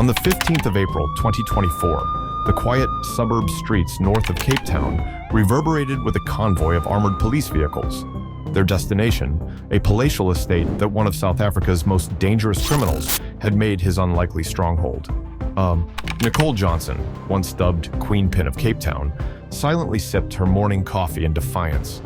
On the 15th of April, 2024, the quiet suburb streets north of Cape Town reverberated with a convoy of armored police vehicles. Their destination, a palatial estate that one of South Africa's most dangerous criminals had made his unlikely stronghold. Nicole Johnson, once dubbed Queenpin of Cape Town, silently sipped her morning coffee in defiance.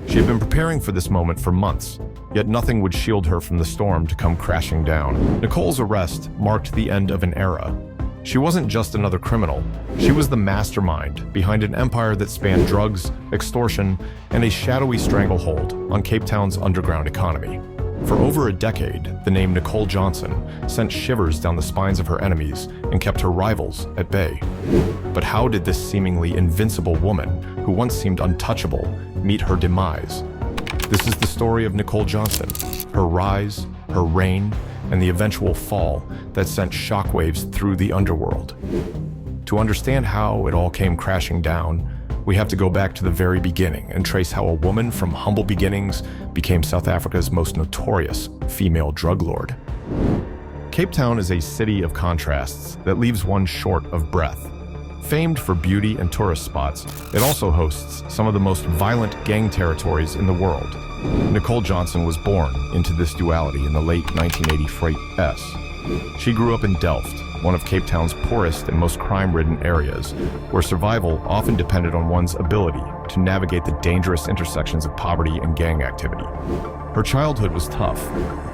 She had been preparing for this moment for months, yet nothing would shield her from the storm to come crashing down. Nicole's arrest marked the end of an era. She wasn't just another criminal, she was the mastermind behind an empire that spanned drugs, extortion, and a shadowy stranglehold on Cape Town's underground economy. For over a decade, the name Nicole Johnson sent shivers down the spines of her enemies and kept her rivals at bay. But how did this seemingly invincible woman, who once seemed untouchable, meet her demise? This is the story of Nicole Johnson, her rise, her reign, and the eventual fall that sent shockwaves through the underworld. To understand how it all came crashing down, we have to go back to the very beginning and trace how a woman from humble beginnings became South Africa's most notorious female drug lord. Cape Town is a city of contrasts that leaves one short of breath. Famed for beauty and tourist spots, it also hosts some of the most violent gang territories in the world. Nicole Johnson was born into this duality in the late 1980s. She grew up in Delft, one of Cape Town's poorest and most crime-ridden areas, where survival often depended on one's ability to navigate the dangerous intersections of poverty and gang activity. Her childhood was tough,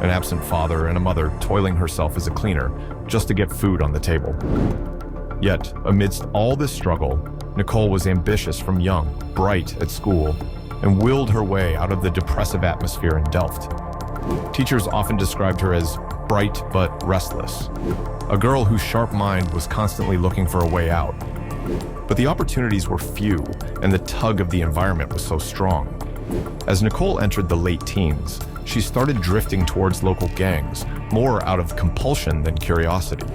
an absent father and a mother toiling herself as a cleaner just to get food on the table. Yet, amidst all this struggle, Nicole was ambitious from young, bright at school, and willed her way out of the depressive atmosphere in Delft. Teachers often described her as bright but restless, a girl whose sharp mind was constantly looking for a way out. But the opportunities were few, and the tug of the environment was so strong. As Nicole entered the late teens, she started drifting towards local gangs, more out of compulsion than curiosity.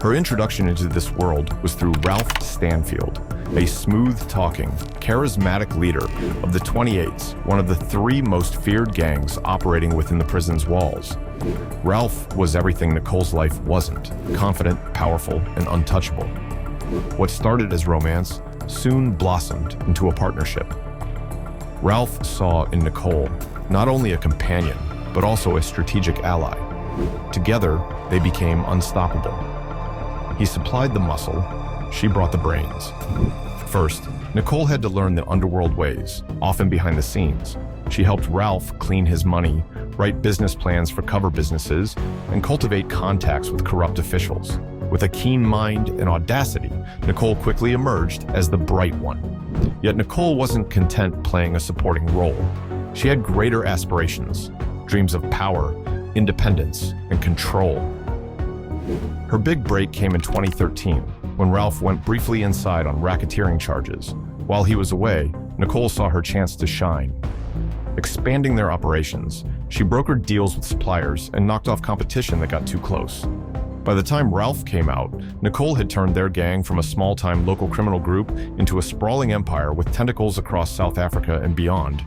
Her introduction into this world was through Ralph Stanfield, a smooth-talking, charismatic leader of the 28s, one of the three most feared gangs operating within the prison's walls. Ralph was everything Nicole's life wasn't: confident, powerful, and untouchable. What started as romance soon blossomed into a partnership. Ralph saw in Nicole not only a companion, but also a strategic ally. Together, they became unstoppable. He supplied the muscle, she brought the brains. First, Nicole had to learn the underworld ways, often behind the scenes. She helped Ralph clean his money, write business plans for cover businesses, and cultivate contacts with corrupt officials. With a keen mind and audacity, Nicole quickly emerged as the bright one. Yet Nicole wasn't content playing a supporting role. She had greater aspirations, dreams of power, independence, and control. Her big break came in 2013, when Ralph went briefly inside on racketeering charges. While he was away, Nicole saw her chance to shine. Expanding their operations, she brokered deals with suppliers and knocked off competition that got too close. By the time Ralph came out, Nicole had turned their gang from a small-time local criminal group into a sprawling empire with tentacles across South Africa and beyond.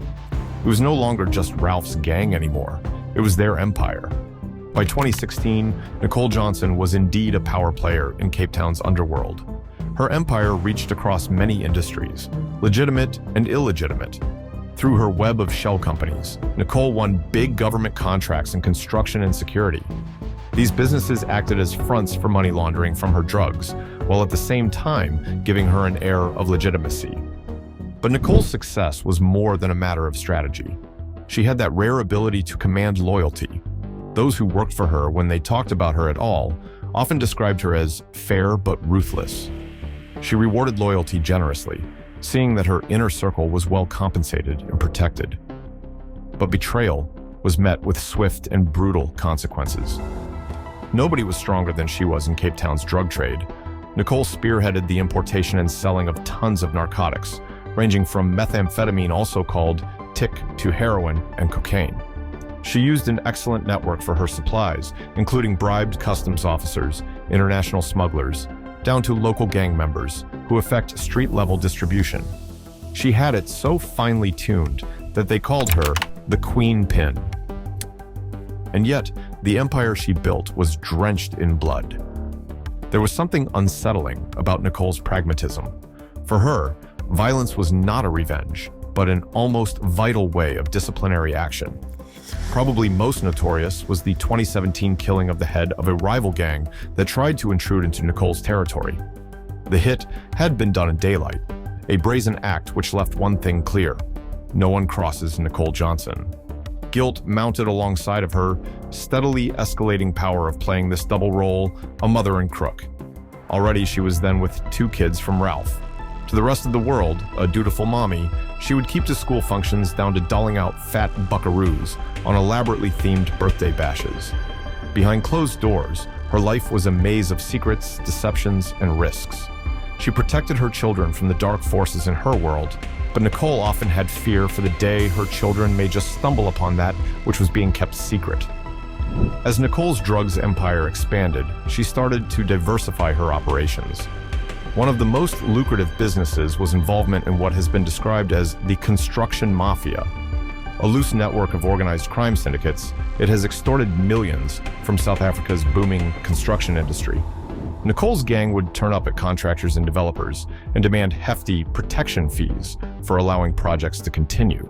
It was no longer just Ralph's gang anymore. It was their empire. By 2016, Nicole Johnson was indeed a power player in Cape Town's underworld. Her empire reached across many industries, legitimate and illegitimate. Through her web of shell companies, Nicole won big government contracts in construction and security. These businesses acted as fronts for money laundering from her drugs, while at the same time giving her an air of legitimacy. But Nicole's success was more than a matter of strategy. She had that rare ability to command loyalty. Those who worked for her, when they talked about her at all, often described her as fair but ruthless. She rewarded loyalty generously, seeing that her inner circle was well compensated and protected. But betrayal was met with swift and brutal consequences. Nobody was stronger than she was in Cape Town's drug trade. Nicole spearheaded the importation and selling of tons of narcotics, ranging from methamphetamine, also called tick, to heroin and cocaine. She used an excellent network for her supplies, including bribed customs officers, international smugglers, down to local gang members who effect street-level distribution. She had it so finely tuned that they called her the Queenpin. And yet, the empire she built was drenched in blood. There was something unsettling about Nicole's pragmatism. For her, violence was not a revenge, but an almost vital way of disciplinary action. Probably most notorious was the 2017 killing of the head of a rival gang that tried to intrude into Nicole's territory. The hit had been done in daylight, a brazen act which left one thing clear: no one crosses Nicole Johnson. Guilt mounted alongside of her, steadily escalating power of playing this double role, a mother and crook. Already she was then with 2 kids from Ralph. To the rest of the world, a dutiful mommy, she would keep to school functions down to doling out fat buckaroos on elaborately themed birthday bashes. Behind closed doors, her life was a maze of secrets, deceptions, and risks. She protected her children from the dark forces in her world, but Nicole often had fear for the day her children may just stumble upon that which was being kept secret. As Nicole's drugs empire expanded, she started to diversify her operations. One of the most lucrative businesses was involvement in what has been described as the construction mafia. A loose network of organized crime syndicates, it has extorted millions from South Africa's booming construction industry. Nicole's gang would turn up at contractors and developers and demand hefty protection fees for allowing projects to continue.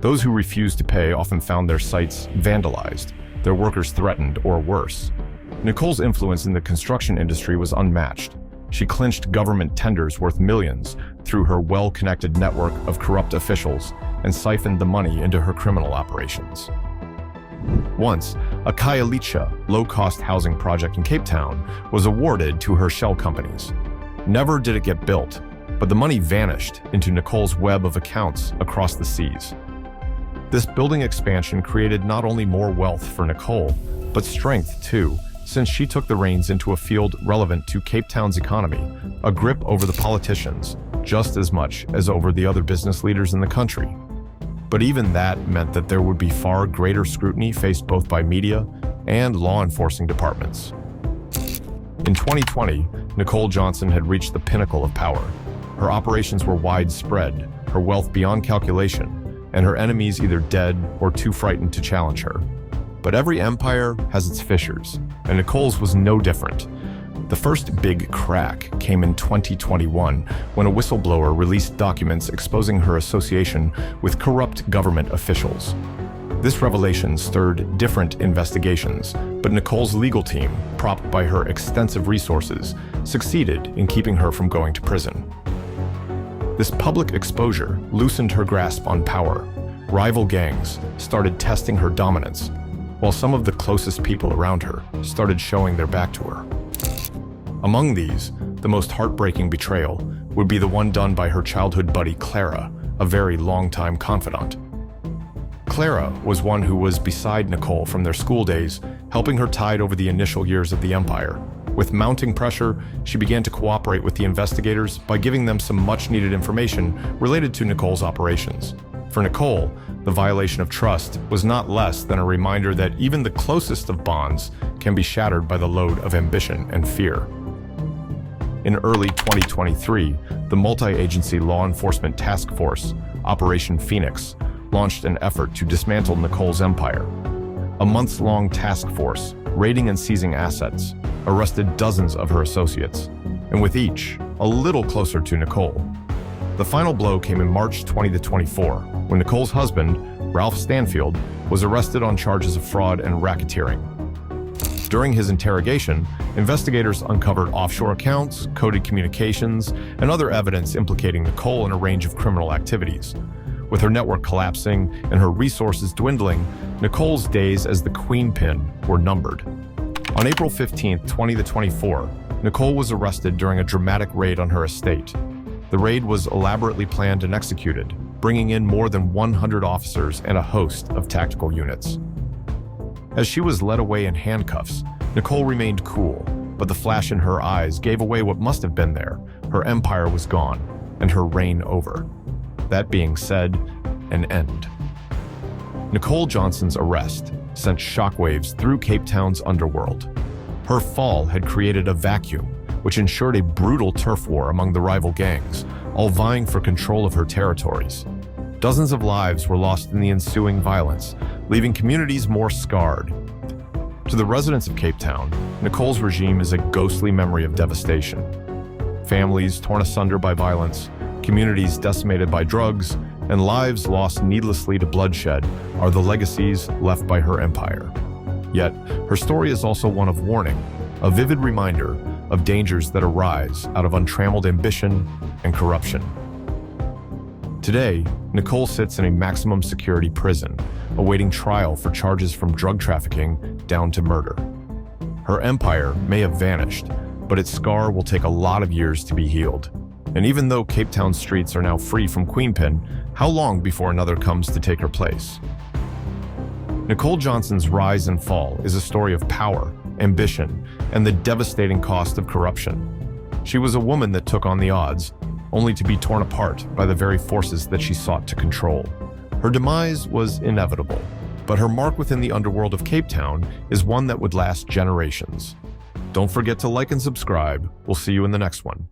Those who refused to pay often found their sites vandalized, their workers threatened, or worse. Nicole's influence in the construction industry was unmatched. She clinched government tenders worth millions through her well-connected network of corrupt officials and siphoned the money into her criminal operations. Once, a palatial, low-cost housing project in Cape Town was awarded to her shell companies. Never did it get built, but the money vanished into Nicole's web of accounts across the seas. This building expansion created not only more wealth for Nicole, but strength too, since she took the reins into a field relevant to Cape Town's economy, a grip over the politicians, just as much as over the other business leaders in the country. But even that meant that there would be far greater scrutiny faced both by media and law enforcing departments. In 2020, Nicole Johnson had reached the pinnacle of power. Her operations were widespread, her wealth beyond calculation, and her enemies either dead or too frightened to challenge her. But every empire has its fissures, and Nicole's was no different. The first big crack came in 2021 when a whistleblower released documents exposing her association with corrupt government officials. This revelation stirred different investigations, but Nicole's legal team, propped by her extensive resources, succeeded in keeping her from going to prison. This public exposure loosened her grasp on power. Rival gangs started testing her dominance, while some of the closest people around her started showing their back to her. Among these, the most heartbreaking betrayal would be the one done by her childhood buddy Clara, a very long-time confidant. Clara was one who was beside Nicole from their school days, helping her tide over the initial years of the empire. With mounting pressure, she began to cooperate with the investigators by giving them some much-needed information related to Nicole's operations. For Nicole, the violation of trust was not less than a reminder that even the closest of bonds can be shattered by the load of ambition and fear. In early 2023, the multi-agency law enforcement task force, Operation Phoenix, launched an effort to dismantle Nicole's empire. A months-long task force, raiding and seizing assets, arrested dozens of her associates, and with each, a little closer to Nicole. The final blow came in March 2024, when Nicole's husband, Ralph Stanfield, was arrested on charges of fraud and racketeering. During his interrogation, investigators uncovered offshore accounts, coded communications, and other evidence implicating Nicole in a range of criminal activities. With her network collapsing and her resources dwindling, Nicole's days as the Queenpin were numbered. On April 15, 2024, Nicole was arrested during a dramatic raid on her estate. The raid was elaborately planned and executed, bringing in more than 100 officers and a host of tactical units. As she was led away in handcuffs, Nicole remained cool, but the flash in her eyes gave away what must have been there. Her empire was gone, and her reign over. That being said, an end. Nicole Johnson's arrest sent shockwaves through Cape Town's underworld. Her fall had created a vacuum, which ensured a brutal turf war among the rival gangs, all vying for control of her territories. Dozens of lives were lost in the ensuing violence, leaving communities more scarred. To the residents of Cape Town, Nicole's regime is a ghostly memory of devastation. Families torn asunder by violence, communities decimated by drugs, and lives lost needlessly to bloodshed are the legacies left by her empire. Yet, her story is also one of warning, a vivid reminder of dangers that arise out of untrammeled ambition and corruption. Today, Nicole sits in a maximum security prison, awaiting trial for charges from drug trafficking down to murder. Her empire may have vanished, but its scar will take a lot of years to be healed. And even though Cape Town's streets are now free from Queenpin, how long before another comes to take her place? Nicole Johnson's rise and fall is a story of power, ambition, and the devastating cost of corruption. She was a woman that took on the odds, only to be torn apart by the very forces that she sought to control. Her demise was inevitable, but her mark within the underworld of Cape Town is one that would last generations. Don't forget to like and subscribe. We'll see you in the next one.